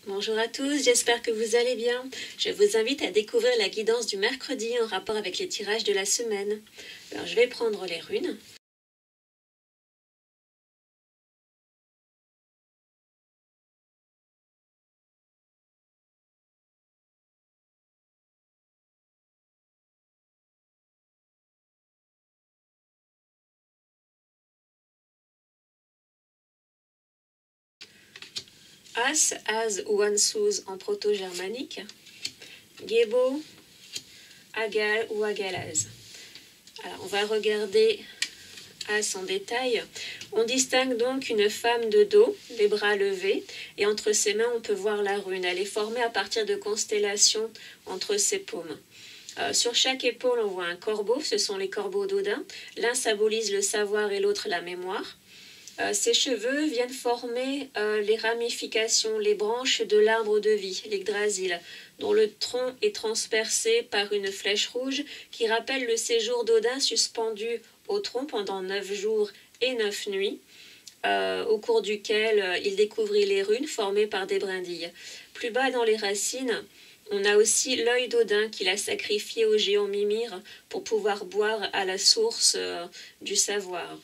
Bonjour à tous, j'espère que vous allez bien. Je vous invite à découvrir la guidance du mercredi en rapport avec les tirages de la semaine. Alors je vais prendre les runes. As, Az ou Ansuz en proto-germanique. Gebo, Agal ou Agalaz. Alors on va regarder As en détail. On distingue donc une femme de dos, les bras levés, et entre ses mains on peut voir la rune. Elle est formée à partir de constellations entre ses paumes. Sur chaque épaule on voit un corbeau, ce sont les corbeaux d'Odin. L'un symbolise le savoir et l'autre la mémoire. Ces cheveux viennent former les ramifications, les branches de l'arbre de vie, l'Yggdrasil, dont le tronc est transpercé par une flèche rouge qui rappelle le séjour d'Odin suspendu au tronc pendant 9 jours et 9 nuits, au cours duquel il découvrit les runes formées par des brindilles. Plus bas dans les racines, on a aussi l'œil d'Odin qu'il a sacrifié au géant Mimir pour pouvoir boire à la source du savoir.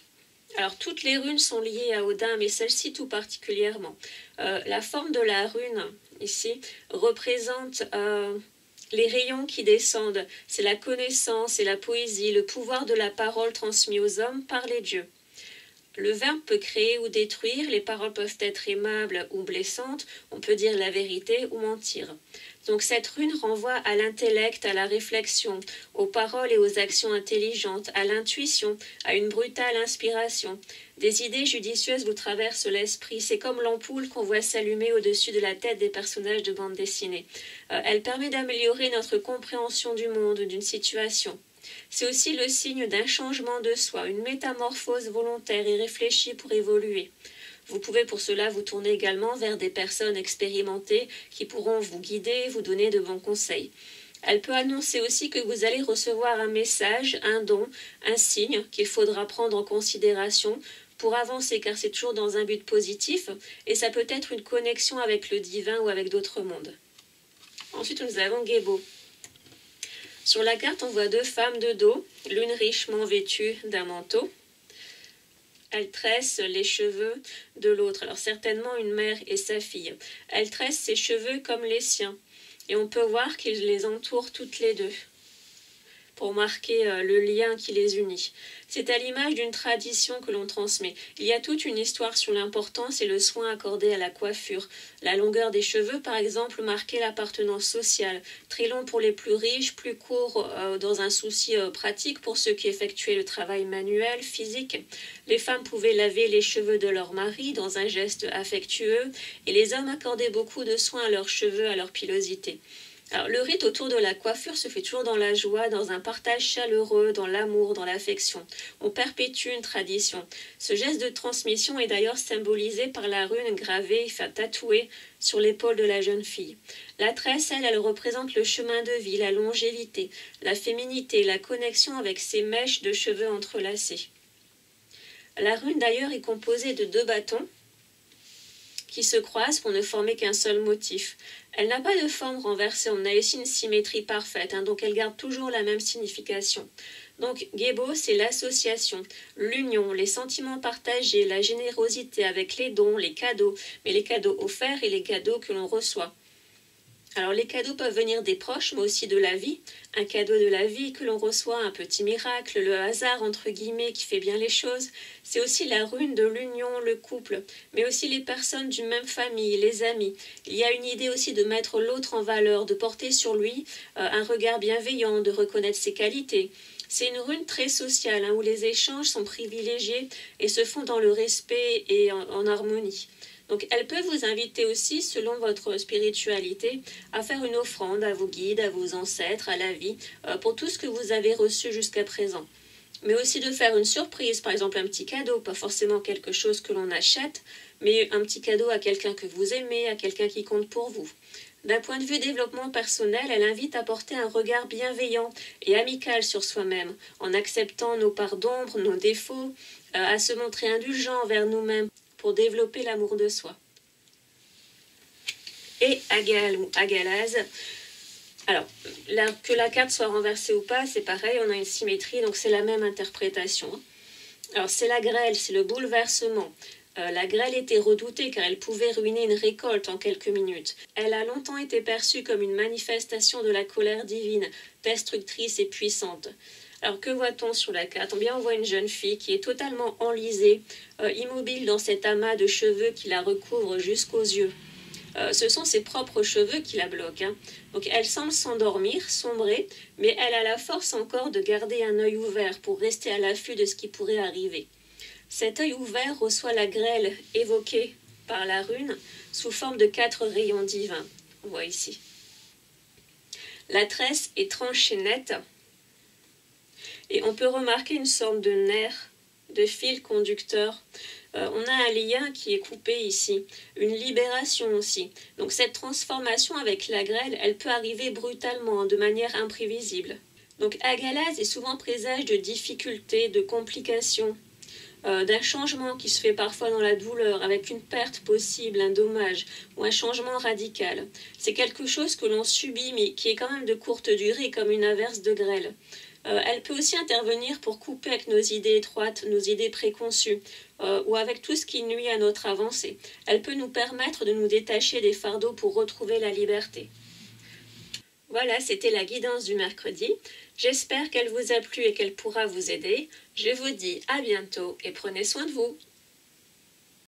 Alors toutes les runes sont liées à Odin, mais celle-ci tout particulièrement. La forme de la rune, ici, représente les rayons qui descendent. C'est la connaissance et la poésie, le pouvoir de la parole transmis aux hommes par les dieux. Le verbe peut créer ou détruire, les paroles peuvent être aimables ou blessantes, on peut dire la vérité ou mentir. Donc cette rune renvoie à l'intellect, à la réflexion, aux paroles et aux actions intelligentes, à l'intuition, à une brutale inspiration. Des idées judicieuses vous traversent l'esprit, c'est comme l'ampoule qu'on voit s'allumer au-dessus de la tête des personnages de bande dessinée. Elle permet d'améliorer notre compréhension du monde, d'une situation. C'est aussi le signe d'un changement de soi, une métamorphose volontaire et réfléchie pour évoluer. Vous pouvez pour cela vous tourner également vers des personnes expérimentées qui pourront vous guider, vous donner de bons conseils. Elle peut annoncer aussi que vous allez recevoir un message, un don, un signe qu'il faudra prendre en considération pour avancer, car c'est toujours dans un but positif et ça peut être une connexion avec le divin ou avec d'autres mondes. Ensuite, nous avons Gebo. Sur la carte, on voit deux femmes de dos, l'une richement vêtue d'un manteau. Elle tresse les cheveux de l'autre, alors certainement une mère et sa fille. Elle tresse ses cheveux comme les siens, et on peut voir qu'ils les entourent toutes les deux, pour marquer le lien qui les unit. C'est à l'image d'une tradition que l'on transmet. Il y a toute une histoire sur l'importance et le soin accordé à la coiffure. La longueur des cheveux, par exemple, marquait l'appartenance sociale. Très long pour les plus riches, plus court dans un souci pratique pour ceux qui effectuaient le travail manuel, physique. Les femmes pouvaient laver les cheveux de leur mari dans un geste affectueux, et les hommes accordaient beaucoup de soin à leurs cheveux, à leur pilosité. Alors, le rite autour de la coiffure se fait toujours dans la joie, dans un partage chaleureux, dans l'amour, dans l'affection. On perpétue une tradition. Ce geste de transmission est d'ailleurs symbolisé par la rune gravée, enfin tatouée, sur l'épaule de la jeune fille. La tresse, elle représente le chemin de vie, la longévité, la féminité, la connexion avec ces mèches de cheveux entrelacés. La rune d'ailleurs est composée de 2 bâtons qui se croisent pour ne former qu'un seul motif. Elle n'a pas de forme renversée, on a ici une symétrie parfaite, donc elle garde toujours la même signification. Donc Gebo, c'est l'association, l'union, les sentiments partagés, la générosité avec les dons, les cadeaux, mais les cadeaux offerts et les cadeaux que l'on reçoit. Alors les cadeaux peuvent venir des proches, mais aussi de la vie. Un cadeau de la vie que l'on reçoit, un petit miracle, le hasard entre guillemets qui fait bien les choses. C'est aussi la rune de l'union, le couple, mais aussi les personnes d'une même famille, les amis. Il y a une idée aussi de mettre l'autre en valeur, de porter sur lui un regard bienveillant, de reconnaître ses qualités. C'est une rune très sociale où les échanges sont privilégiés et se font dans le respect et en harmonie. Donc elle peut vous inviter aussi, selon votre spiritualité, à faire une offrande à vos guides, à vos ancêtres, à la vie, pour tout ce que vous avez reçu jusqu'à présent. Mais aussi de faire une surprise, par exemple un petit cadeau, pas forcément quelque chose que l'on achète, mais un petit cadeau à quelqu'un que vous aimez, à quelqu'un qui compte pour vous. D'un point de vue développement personnel, elle invite à porter un regard bienveillant et amical sur soi-même, en acceptant nos parts d'ombre, nos défauts, à se montrer indulgent envers nous-mêmes, pour développer l'amour de soi. et Agal ou Agalaz. Alors, que la carte soit renversée ou pas, c'est pareil, on a une symétrie, donc c'est la même interprétation. Alors, c'est la grêle, c'est le bouleversement. La grêle était redoutée car elle pouvait ruiner une récolte en quelques minutes. Elle a longtemps été perçue comme une manifestation de la colère divine, destructrice et puissante. Alors que voit-on sur la carte? Eh bien, on voit une jeune fille qui est totalement enlisée, immobile dans cet amas de cheveux qui la recouvre jusqu'aux yeux. Ce sont ses propres cheveux qui la bloquent. Hein. Donc elle semble s'endormir, sombrer, mais elle a la force encore de garder un œil ouvert pour rester à l'affût de ce qui pourrait arriver. Cet œil ouvert reçoit la grêle évoquée par la rune sous forme de 4 rayons divins. On voit ici. La tresse est tranchée nette et on peut remarquer une sorte de nerf, de fil conducteur. On a un lien qui est coupé ici, une libération aussi. Donc cette transformation avec la grêle, elle peut arriver brutalement, de manière imprévisible. Donc Agalaz est souvent présage de difficultés, de complications, d'un changement qui se fait parfois dans la douleur, avec une perte possible, un dommage ou un changement radical. C'est quelque chose que l'on subit mais qui est quand même de courte durée, comme une averse de grêle. Elle peut aussi intervenir pour couper avec nos idées étroites, nos idées préconçues, ou avec tout ce qui nuit à notre avancée. Elle peut nous permettre de nous détacher des fardeaux pour retrouver la liberté. Voilà, c'était la guidance du mercredi. J'espère qu'elle vous a plu et qu'elle pourra vous aider. Je vous dis à bientôt et prenez soin de vous.